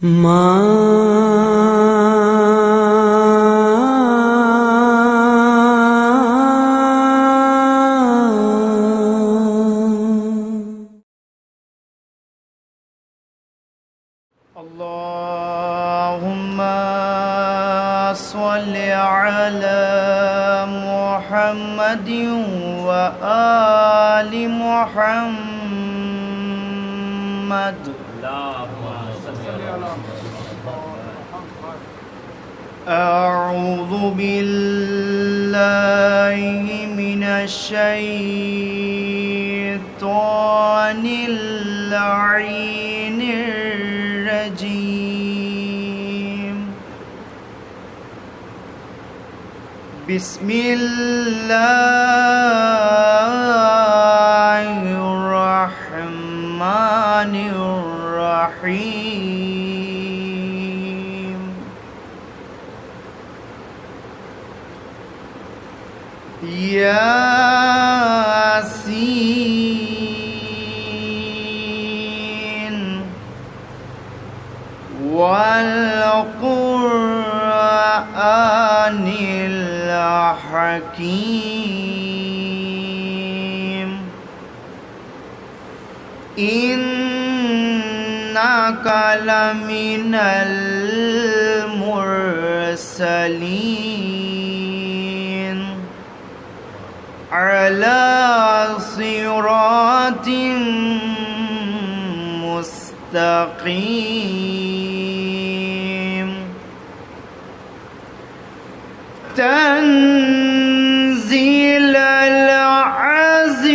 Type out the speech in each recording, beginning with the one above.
Allahumma salli ala Muhammadin wa ali Muhammad. أعوذ بالله من الشيطان اللعين الرجيم بسم الله الرحمن الرحيم ياسين والقرآن الحكيم إنك لمن المرسلين على صراط مستقيم تنزيل العزيز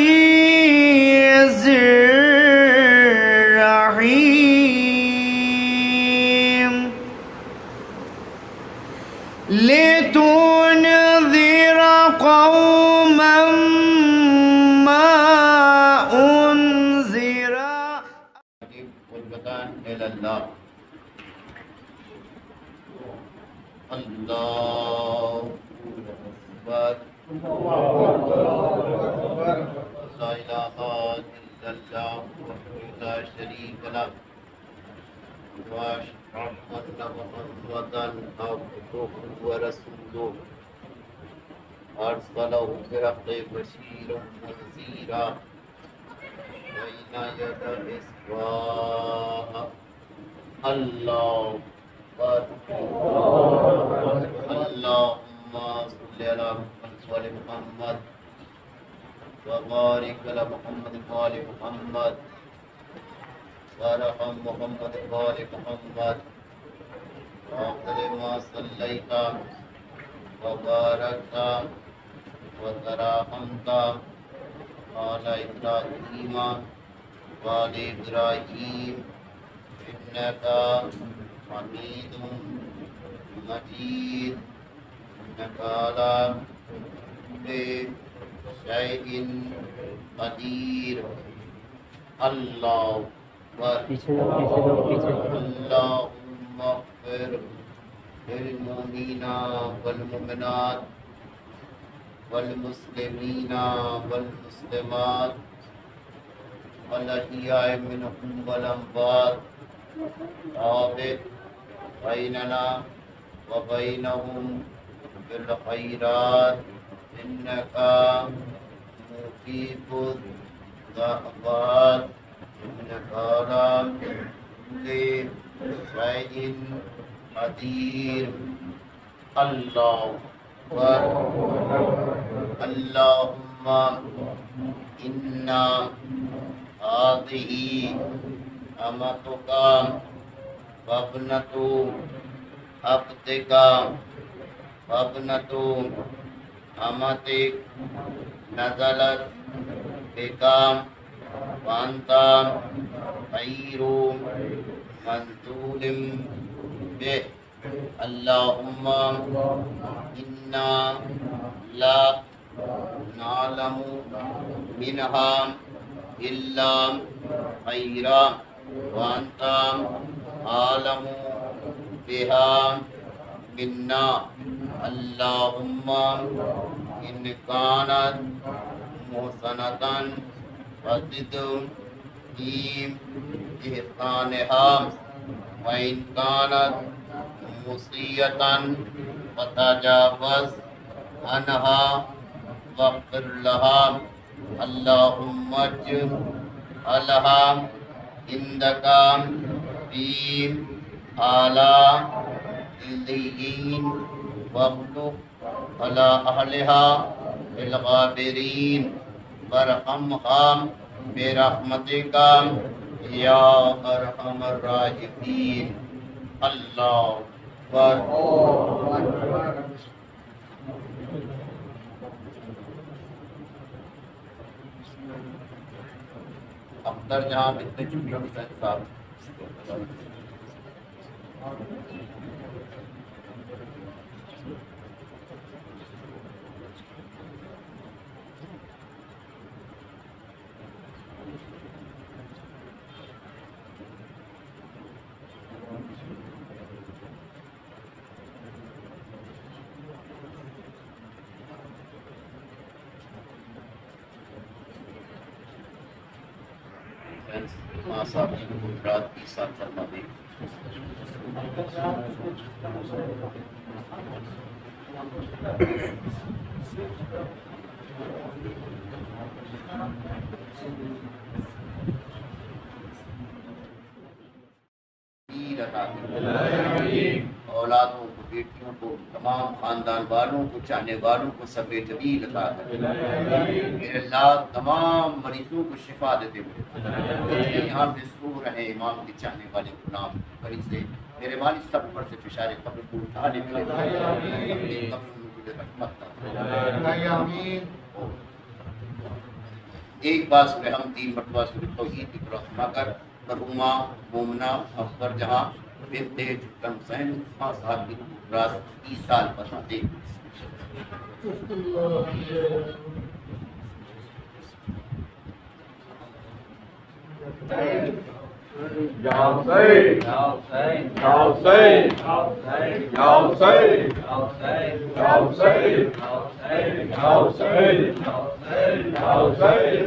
الرحيم لتنذر قوما ما أنذر قربتان إلى الله الله أكبر لا إله إلا الله وحده لا شريك له وأشهد أن محمدا عبده ورسوله أرسله بالحق بشيرا ونذيرا بين يدي الإسراء الله أكبر اللهم صل على محمد وآل محمد وبارك على محمد وآل محمد وارحم محمد وآل محمد وأفضل ما صليت وباركت وترحمت على إبراهيم وآل إبراهيم إنك حميد مجيد إنك على كل شيء قدير الله اللهم اغفر للمؤمنين والمؤمنات والمسلمين والمسلمات والأحياء منهم والأموات رابط بيننا وبينهم بالخيرات إنك مجيب الدعوات إنك على كل شيء قدير الله أكبر اللهم إنا هذه أمتك وابنة عبدك وابنة أمتك نزلت بك وأنت خير منزول به اللهم إنا لا نعلم منها إلا خيرا وأنت أعلم بها منا اللهم إن كانت محسنة فزد في إحسانها वइन कानत मुसीयतन फतजावज़ अन्हा वग़फ़िर लहा अल्लाहुम्मा अलहा इंदका फी आला इल्लियीन वख़्लुक़ अला अहलिहा बिल गाबिरीन वरहमहा बिरहमतिका या अरहमर राहिमीन। अल्लाहु अकबर। अख्तर जहां कितने चुपियों के साथ साहब गुजरात की साथ फरमा दी। औलादों को, बेटियों को, तमाम खानदान वालों को, चाहने वालों को सब जमील अता कर। मेरे अल्लाह तमाम मरीजों को शिफा देते हुए यहाँ पे सो रहे इमाम के चाहने वाले गुलाम करी से मेरे वालिद सब पर से फिशारे कब्र को उठाने के लिए एक बार में हम 3 मरतबा सूरत तौहीद की तरफ कर मरहुमा मोमना अख्तर जहां बिन्ते जुक्कन हुसैन 5 साल की रात 30 साल फरमाते। Ya Hussein, Ya Hussein, Ya Hussein, Ya Hussein, Ya Hussein, Ya Hussein, Ya Hussein, Ya Hussein, Ya Hussein,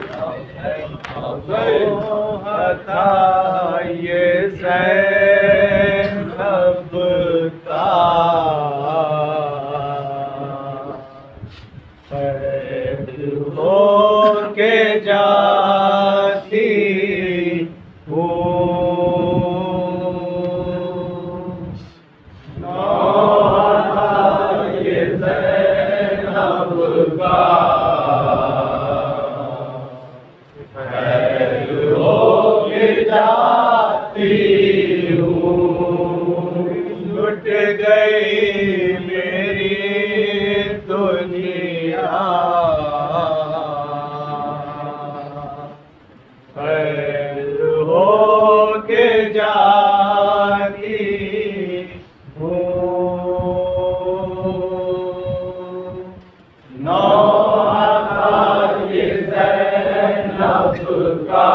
Ya Hussein, हता ये ज़ैनब का कैद हो के जाती लुट गई मेरी दुनिया कैद हो के जाती हूँ नौहा ये ज़ैनब का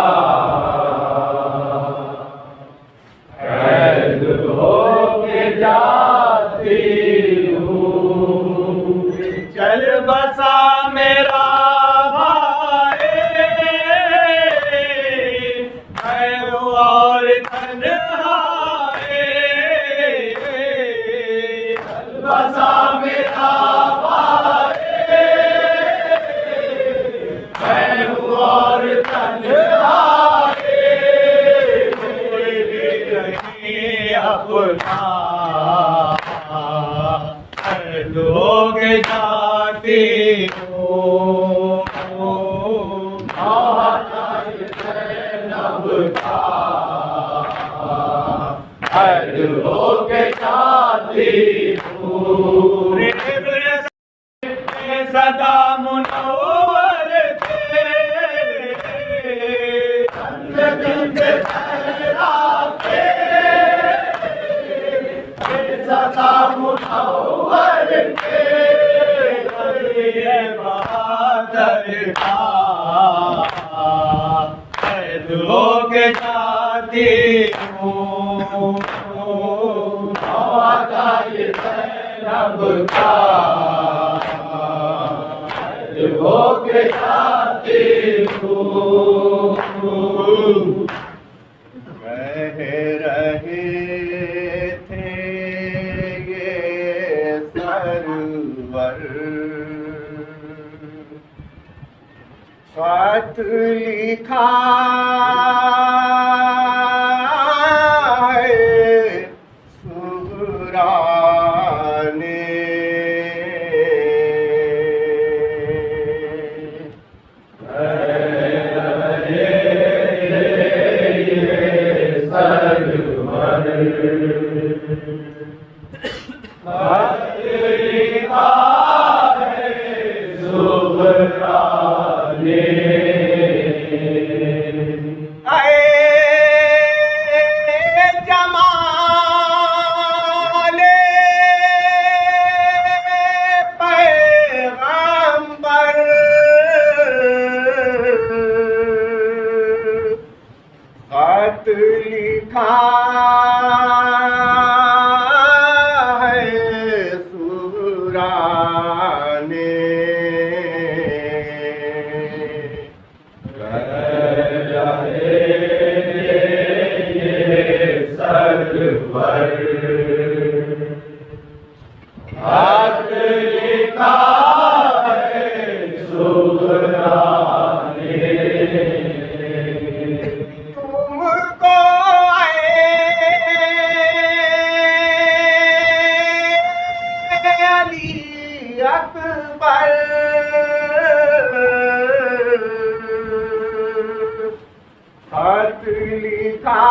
जाती हूँ चल बसा मेरा भाई मैं और तन्हाई चल बसा मेरा भाई मैं और तन्हाई अपना लोग जाती हूँ लोग जाती हूँ सदा मुनव्वर थे सदा मुनव्वर थे बहादुर कैद हो के जाती हूँ ये ज़ैनब का कैद हो के जाती हूँ कह रहे खत लिखा है सुगरा ने खत लिखा है सुगरा ने खत लिखा है सुगरा तुमको अली अकबर खत लिखा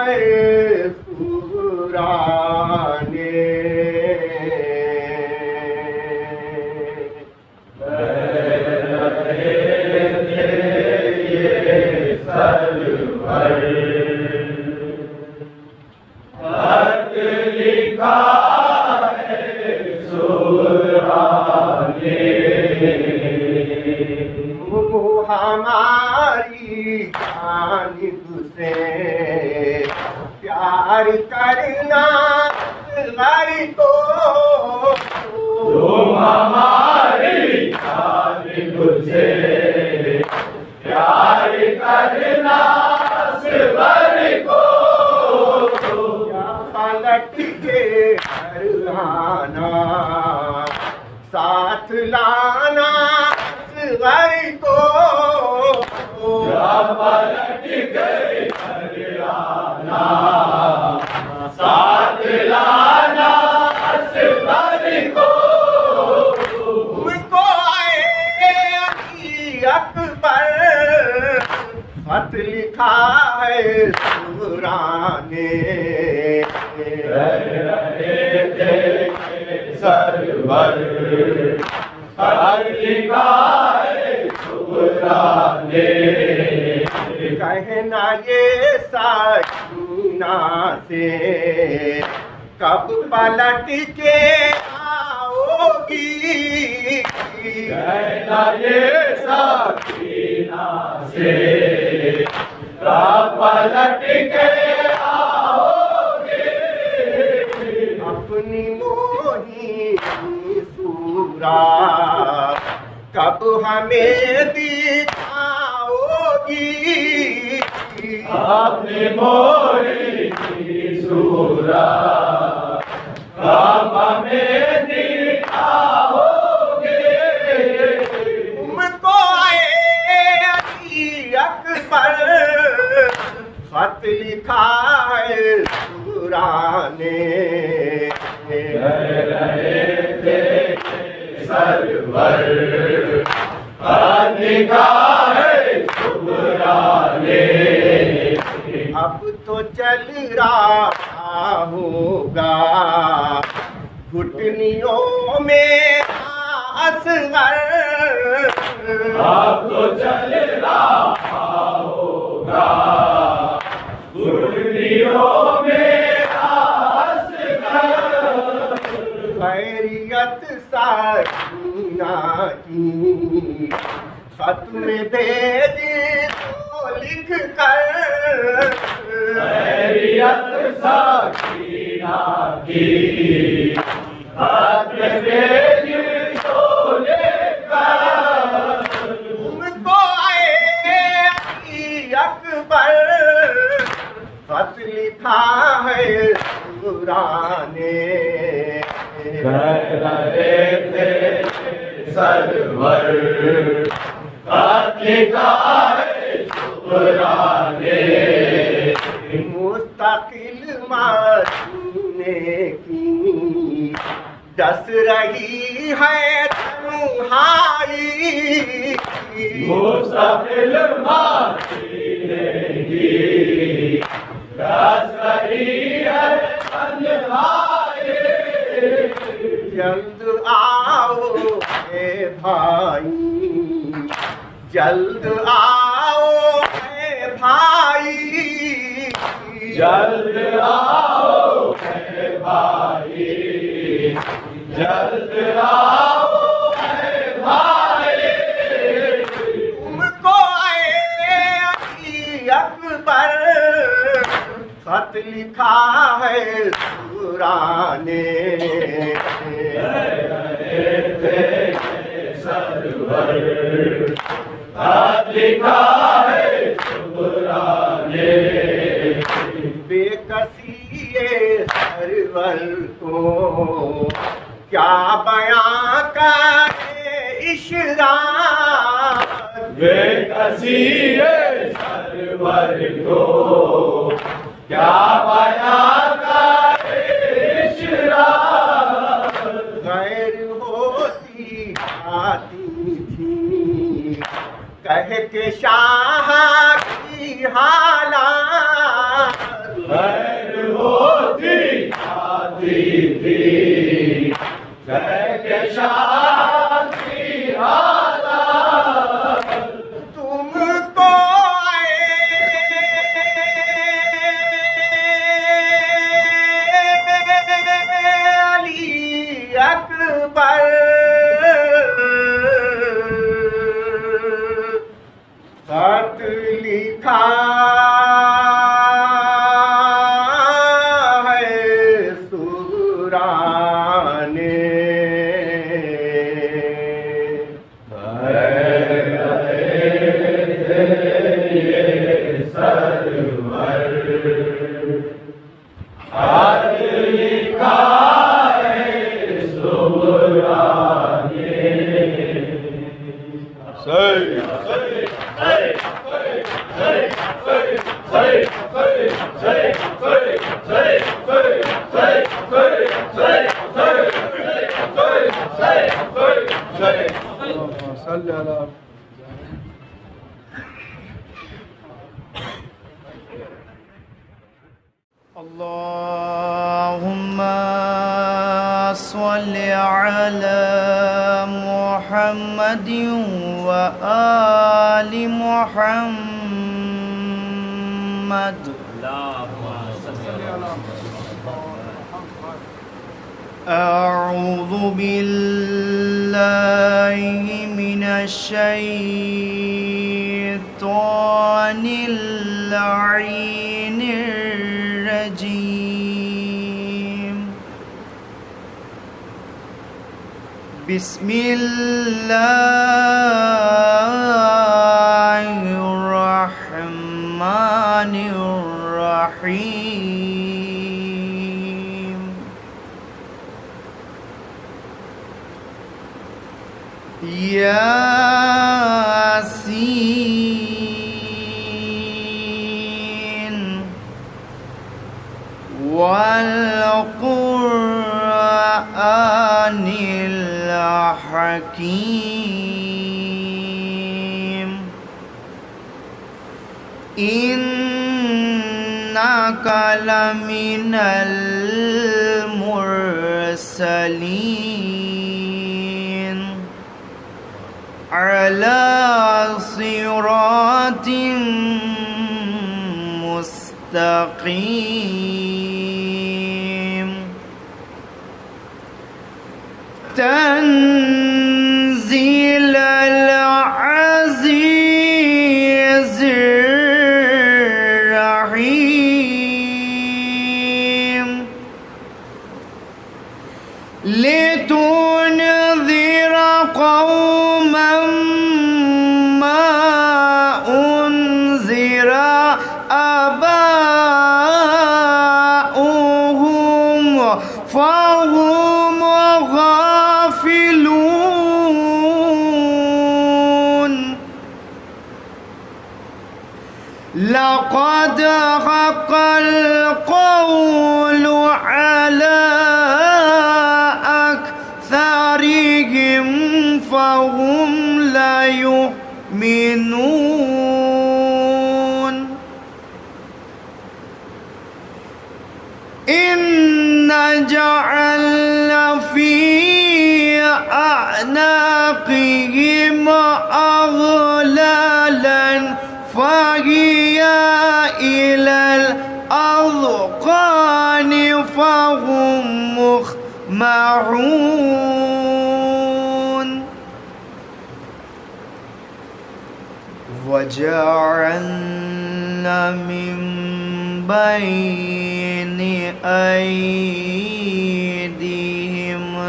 है सुगरा ने खत लिखा है सुगरा ने हमारी जानिब से प्यार करना घर को तुम हमारी जानिब से प्यार करना असगर को या पलट के घर आना साथ लाना घर को या पलट गए हरियाणा साथ लाना असगर को तुमको अली अकबर खत लिखा है सुगरा ने सरवर खत लिखा है सुगरा ने कहना ये साकीना से कब पलट के आओगी कहना ये साकीना से पलट के आओगे अपनी मोही सूरा कब हमें दिखाओगी अपने मोरी की सूरा कब हमें दिखाओगे तुमको अली अकबर खत लिखा है सुगरा ने सरवर खत लिखा है सुगरा ने अब तो चल रहा होगा घुटनियों में असगर अब तो चल रहा होगा गुरलियों में खैरियत साकीना की खत में भेज तो लिख कर खैरियत साकीना की खत में भेज तो लेकर तुमको अली अकबर खत लिखा है सुगरा ने कह रहे थे सरवर खत लिखा है शुक्राने मुस्तकिल मारने की दस रही है तन्हाई मुस्तकिल मारने की दस रही है तन्हाई जल्द आओ ए भाई जल्द आओ ए भाई जल्द आओ है भाई जल्द आओ है भाई तुमको आए अली अकबर खत लिखा है सुराने सरवर खत लिखा है शुक्राने बेकसी ये सरवर को क्या बयां करे इशराक बेकसी सरवर को क्या बयां करे इशराक गैर होती आती थी कह के शाह की हालात गैर होती आती थी के शादी हालात तुमको अली अकबर खत लिखा है सुराने Allahumma salli ala Muhammadin wa ali Muhammad. أعوذ بالله من الشيطان اللعين الرجيم بسم الله الرحمن الرحيم ياسين والقرآن الحكيم إنك لمن المرسلين على صراط مستقيم تنزيل العزيز الرحيم لتنذر قوما ما أنذر آباؤهم فهم غافلون قد حق القول على أكثرهم فهم لا يؤمنون إنا جعلنا في أعناقهم أغلالا فهي إلى الأذقان فهم مقمحون وجعلنا من بين أيديهم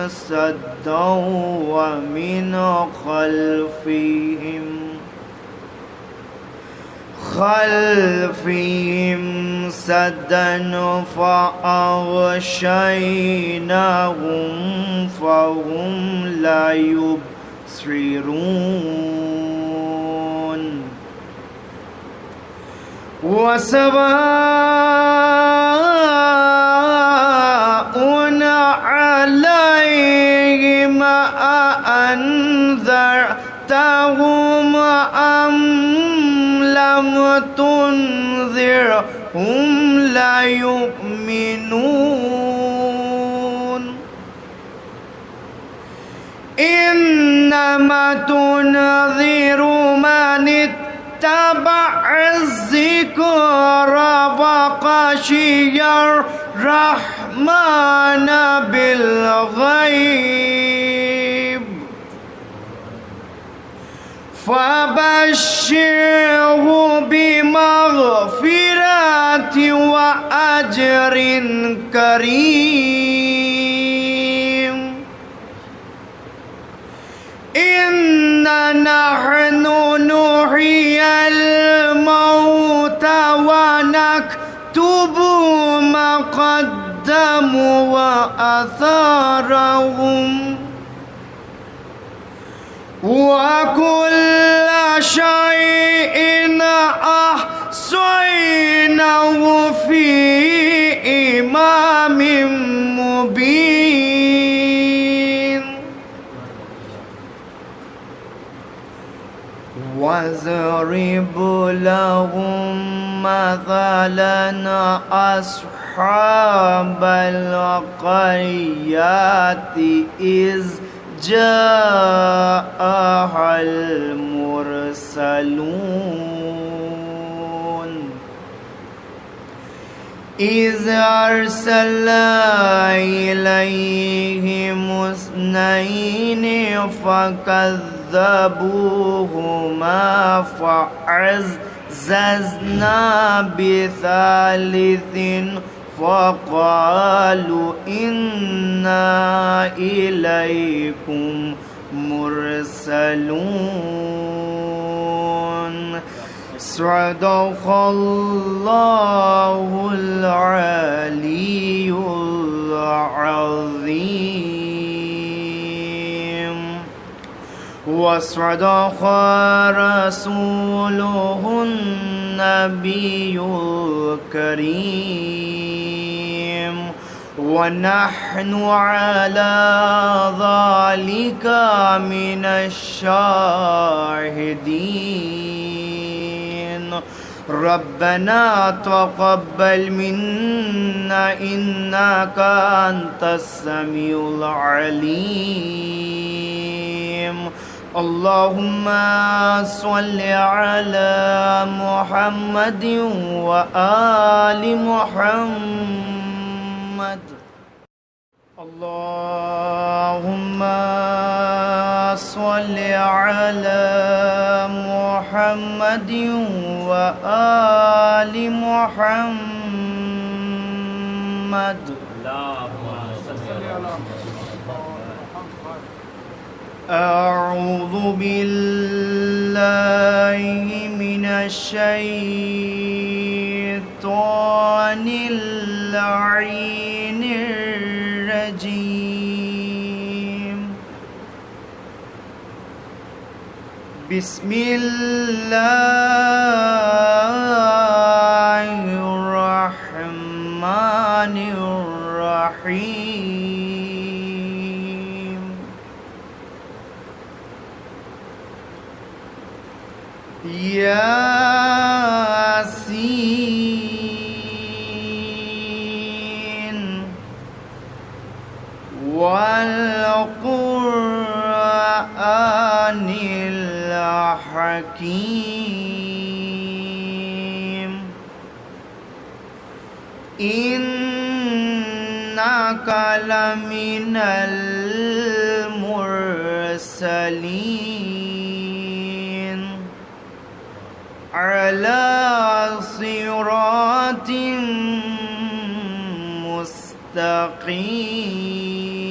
سدا ومن خلفهم سدا فأغشيناهم فهم لا يبصرون وسواء عليهم أأنذرتهم أم لم تنذرهم لا يؤمنون إنما تنذر من اتبع الذكر وخشي الرحمن بالغيب فبشره بمغفرة وأجر كريم إنا نحن نحيي الموتى ونكتب ما قدموا وآثارهم وكل شيء أحصيناه في إمام مبين واضرب لهم مثلا أصحاب القرية إذ جاءها المرسلون إذ أرسلنا إليهم اثنين فكذبوهما فعززنا بثالث فقالوا إنا إليكم مرسلون صدق الله العلي العظيم وصدق رسوله النبي الكريم ونحن على ذلك من الشاهدين ربنا تقبل منا إنك أنت السميع العليم اللهم صل على محمد وآل محمد اللهم صل على محمد وآل محمد أعوذ بالله من الشيطان اللعين الرجيم بسم الله الرحمن الرحيم ياسين والقرآن الحكيم إنك لمن المرسلين على صراط مستقيم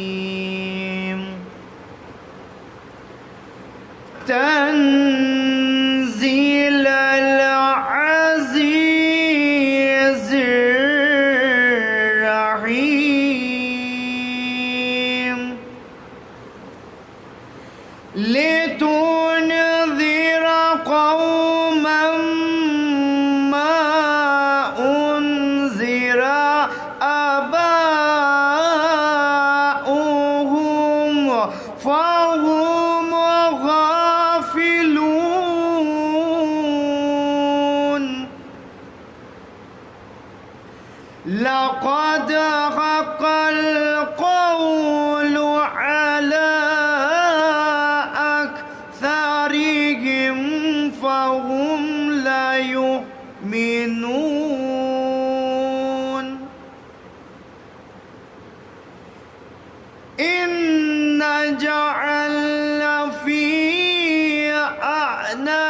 تنزيل العزيز الرحيم لتنذر قوما ما أنذر آباؤهم فهم غافلون لقد حق القول على أكثرهم فهم لا يؤمنون إنا جعلنا في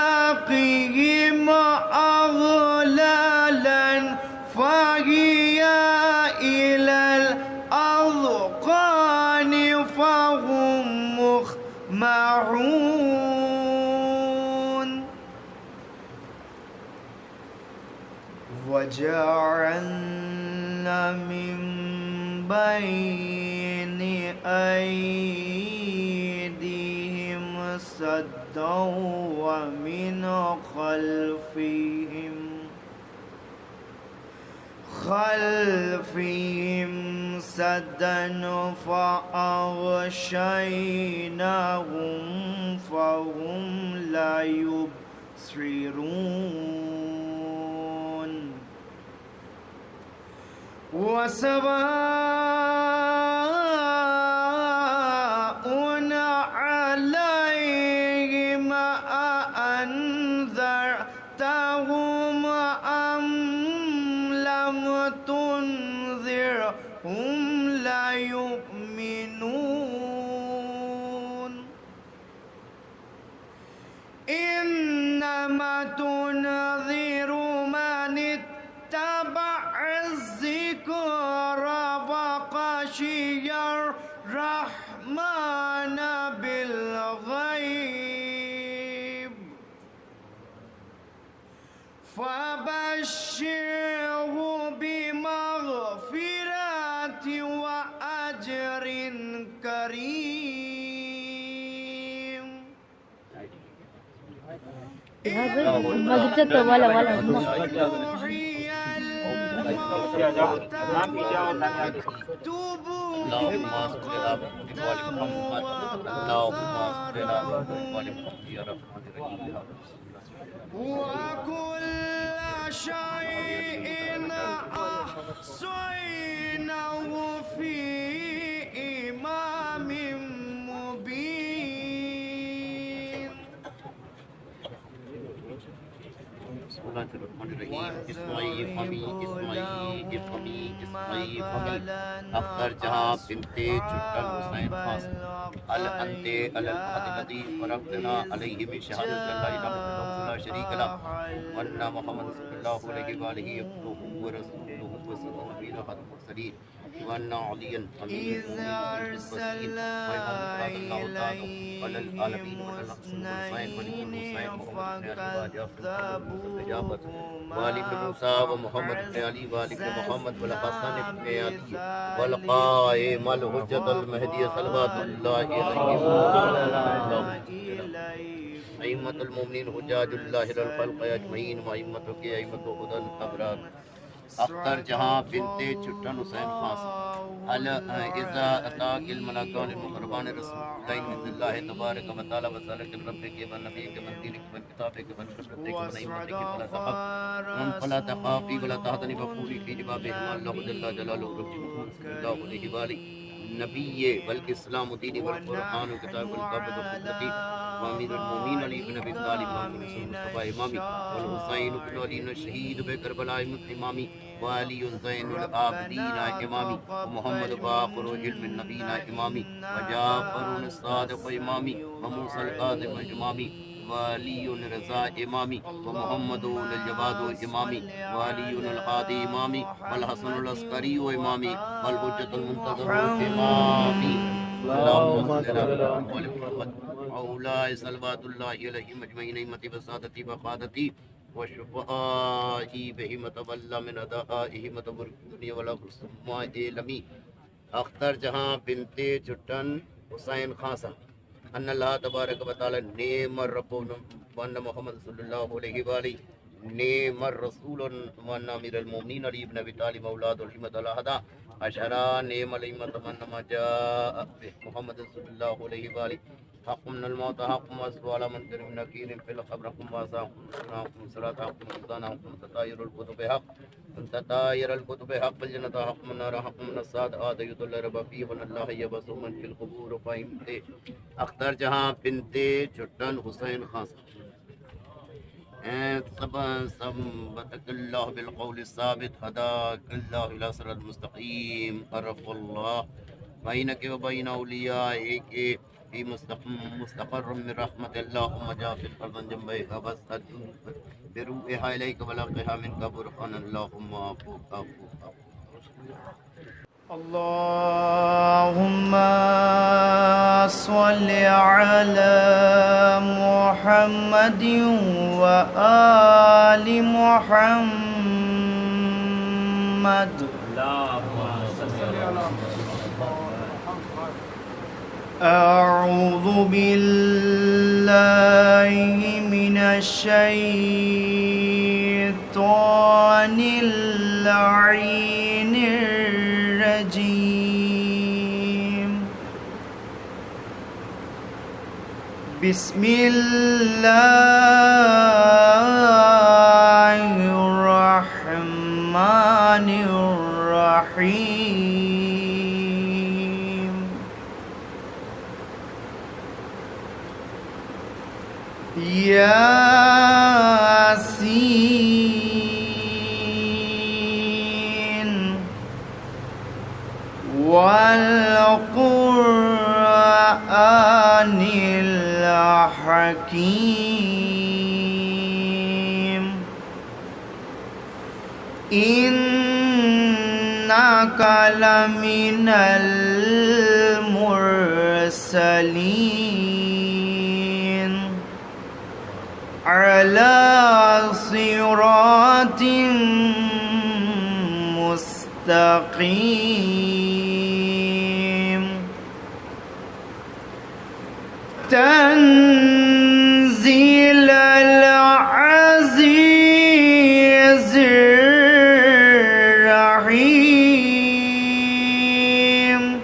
أعناقهم أغلالا فهي إلى الأذقان فهم مقمحون وجعلنا من بين أيديهم سدا ومن خلفهم سدا فأغشيناهم فهم لا يبصرون وسواء عليهم أأنذرتهم أم لم تنذرهم لا يؤمنون إنما تنذر من اتبع الذكر وخشي الرحمن بالغيب فبشره بمغفرة وأجر كريم وكل شيء أحصيناه في إمام مبين अख्तर जहां बिनते चुटल हुसैन खान अल अंते अल अदलदी फरकना अलैहि में शहादत ला इलाहा इल्लल्लाह ला शरीक ला वन्ना मुहम्मद सल्लल्लाहु अलैहि व आलिहि व रसूलुहु व सल्लल्लाहु अलैहि मुरसलीन वन्ना अलियन إذ أرسلنا إليهم اثنين فكذبوهما والد موسى ومحمد بن علي والد محمد والحسن بن علي والقائم الحجة المهدي صلوات الله عليه أئمة المؤمنين حجاج الله للخلق أجمعين وأئمة أئمة هدى الأبرار अख्तर जहां बिनते चुट्टन हुसैन खास अल इज़ा अताक इल मलाकान मुकरबान रसूलुल्लाह मिनल्लाह तबारक व तआला व सल्लल्लाहु रब्बि के व नबी के व दीन के व किताब के व शफरत के व नईमत के फला तखाफी व ला तहज़नी व पूरी फी जवाब अल्लाह जल्ला जलालुहु सल्लल्लाहु अलैहि व आलिहि नबी वल इस्लाम दीन वल कुरान व किताब वल क़ब्र व कुदरती व अमीरुल मोमिनीन अली इब्न अबी तालिब मोहम्मद मुस्तफा इमामी वल हुसैन इब्न अली शहीद बे करबला इमामी व अली ज़ैनुल आबिदीन इमामी व मोहम्मद बाक़िर इल्म नबीना इमामी व जाफर सादिक़ इमामी व मूसा काज़िम इमामी व अली रज़ा इमामी व मोहम्मद जवाद इमामी व अली हादी इमामी वल हसन अस्करी इमामी वल हुज्जतुल मुंतज़र इमामी अल्लाहुम्मा सल्लि अला मुहम्मद औलाए सल्लल्लाहु अलैहि मजमईन इम्मती व सादती व क़ादती व शुफ़ाई बहिमत वल्ला मिन अदाइहि मतबुरकुनी वला हुस्मा लमी अख्तर जहां बिनते चुट्टन हुसैन खासा अल्लाह तबारक व तआला नेमर रब्बुन व मोहम्मद सल्लल्लाहु अलैहि व आलिहि नेमर रसूलन व अमीरुल मोमिनीन अली इब्न अबी तालिब औलादुल हिम्मत अल हदा अशरा नेमल हिम्मत मन मजा मोहम्मद सल्लल्लाहु अलैहि व आलिहि हक़्मुल मौत हक़्मुल अस्वाला मन कर नकीर फिल क़ब्र हक़्मुल वासा हक़्मुल सलात हक़्मुल ज़ाना हक़्मुल ततायरुल कुतुब हक़ ततायरुल कुतुब हक़ वल जन्नत हक़्मुल नार हक़्मुल साद आदयुल रब फी व अल्लाह यबसु मन फिल क़ुबूर फ़हिमते अख्तर जहां बिनते चुट्टन हुसैन खास सबतकल्लाह बिल क़ौल साबित हदाकल्लाह इला सिरातिल मुस्तक़ीम अरफ़ल्लाह बैनक व बैन औलियाइके फी मुस्तक़र्र मिन रहमतिल्लाह मजाफिल फरदन जंबैहा वसद बिरूहा इलैक वलक़हा मिनका बुरहान अल्लाहुम्मा अफ़ूका Allahumma salli ala Muhammadin wa ali Muhammad. أعوذ بالله من الشيطان اللعين الرجيم بسم الله الرحمن الرحيم ياسين والقرآن الحكيم إنك لمن المرسلين على صراط مستقيم تنزيل العزيز الرحيم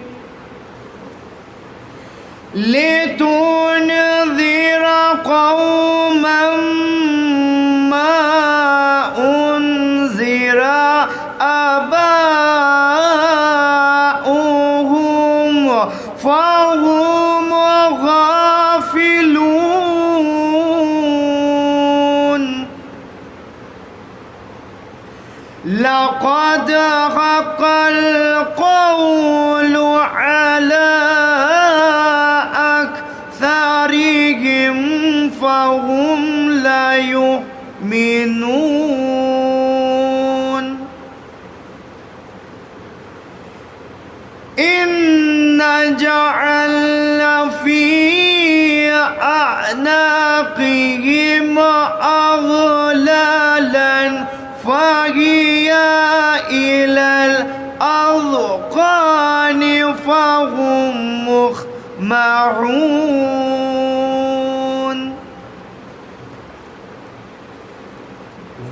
لتنذر قوما ما أنذر آباؤهم فهم غافلون لقد حق القول على أكثرهم فهم لا يؤمنون إنا جعلنا في أعناقهم أغلالا فهي إلى الأذقان فهم مقمحون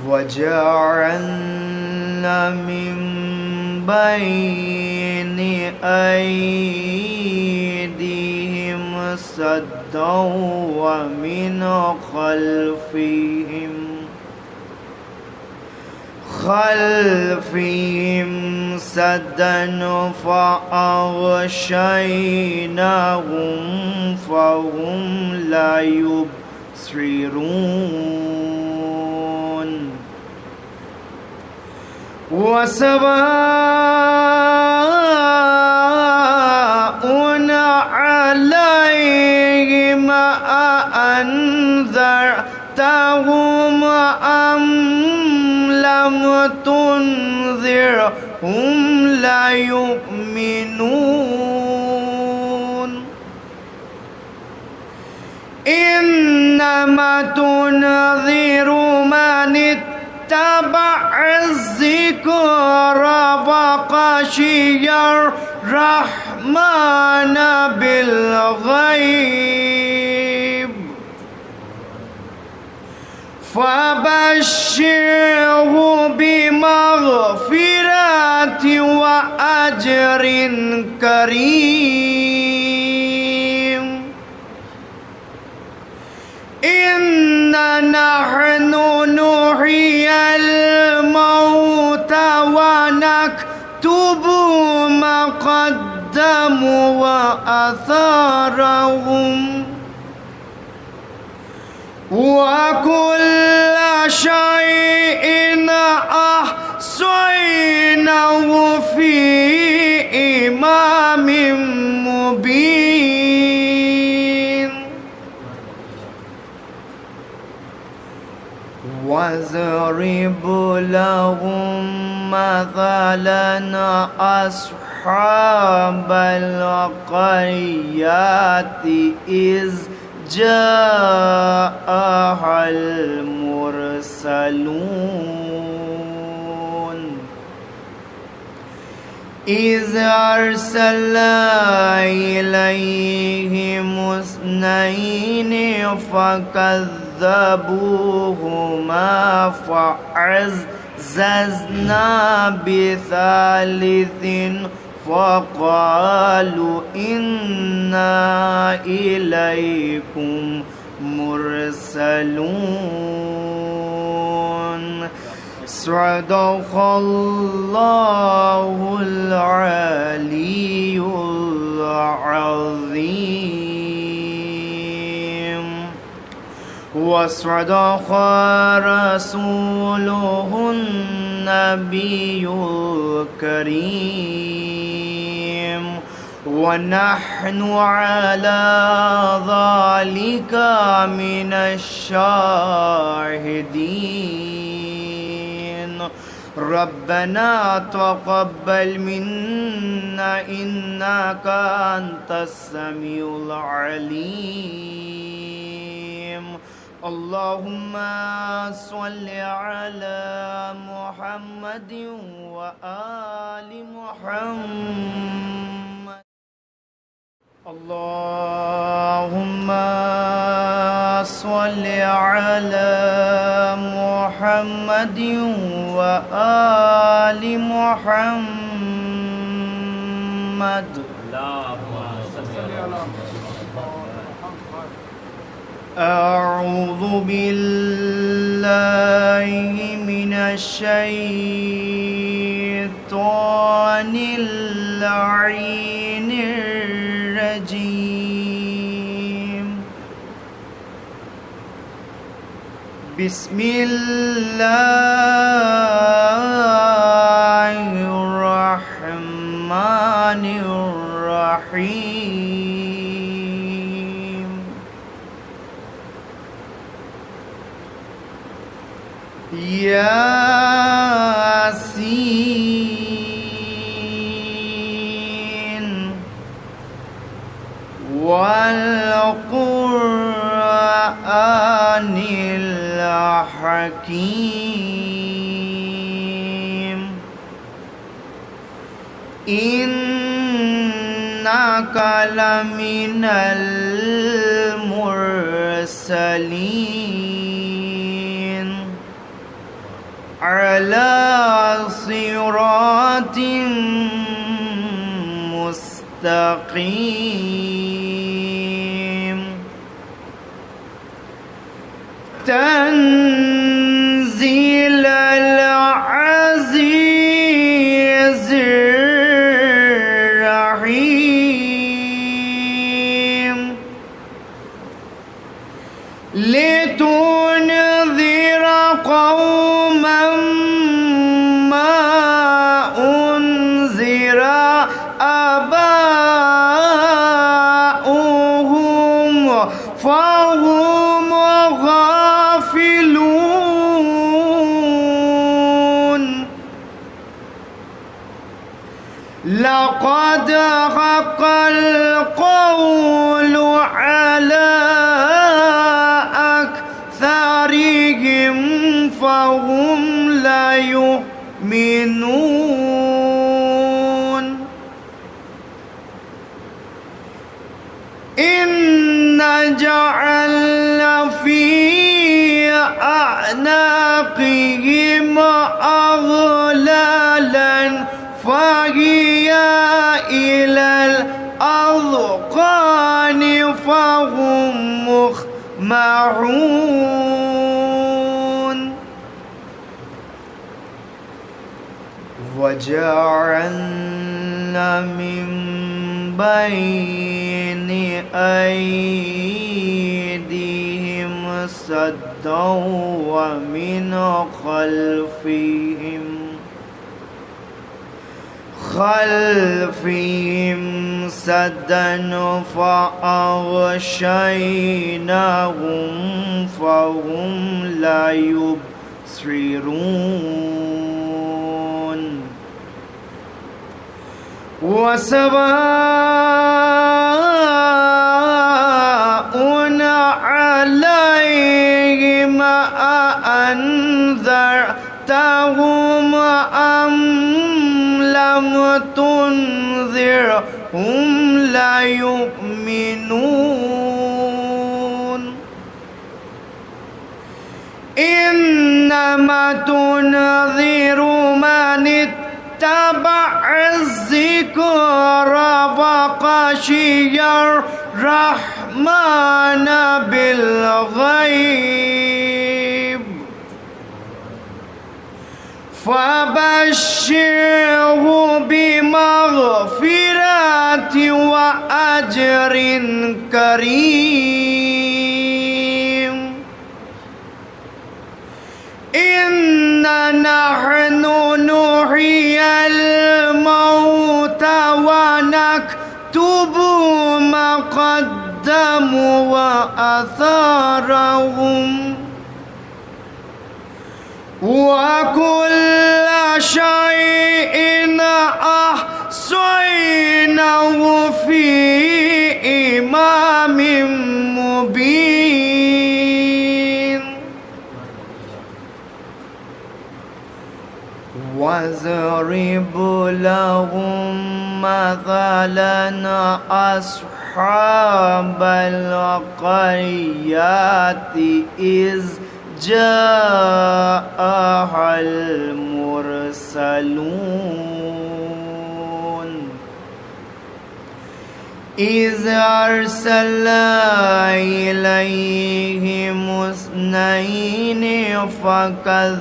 وجعلنا من بين أيديهم سدا ومن خلفهم سدا فأغشيناهم فهم لا يبصرون وسواء عليهم أأنذرتهم أم لم تنذرهم لا يؤمنون إنما تنذر من اتبع الذكر وخشي الرحمن بالغيب فبشره بمغفرة وأجر كريم إنا نحن نحيي الموتى ونكتب ما قدموا وآثارهم وكل شيء أحصيناه في إمام مبين واضرب لهم مثلا أصحاب القرية إذ جاءها المرسلون إذ أرسلنا إليهم اثنين فكذبوهما فعززنا بثالث فقالوا إنا إليكم مرسلون صدق الله العلي العظيم وصدق رسوله النبي الكريم ونحن على ذلك من الشاهدين ربنا تقبل منا إنك أنت السميع العليم اللهم صل على محمد وآل محمد اللهم صل على محمد وآل محمد أعوذ بالله من الشيطان اللعين الرجيم بسم الله الرحمن الرحيم ياسين والقرآن الحكيم إنك لمن المرسلين على صراط مستقيم تنزيل العزيز الرحيم لتنذر قوما ما أنذر آباؤهم فهم غافلون لقد حق القول على أكثرهم فهم لا يؤمنون إن جعلنا في أعناقهم أغلالا فهي إلى الأذقان فهم مقمحون وجعلنا من بين أيديهم سدا ومن خلفهم سدا فأغشيناهم فهم لا يبصرون وسواء عليهم أأنذرتهم أم لم تنذرهم لا يؤمنون إنما تنذر من اتبع الذكر وخشي الرحمن بالغيب فبشره بمغفرة وأجر كريم إنا نحن نحيي الموتى ونكتب ما قدموا وآثارهم وكل شيء أحصيناه في إمام مبين واضرب لهم مثلا أصحاب القرية إذ جاءها المرسلون إذ أرسلنا إليهم اثنين فكذبوهما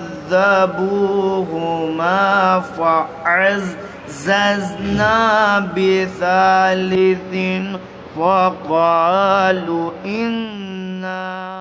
فعززنا بثالث فقالوا إنا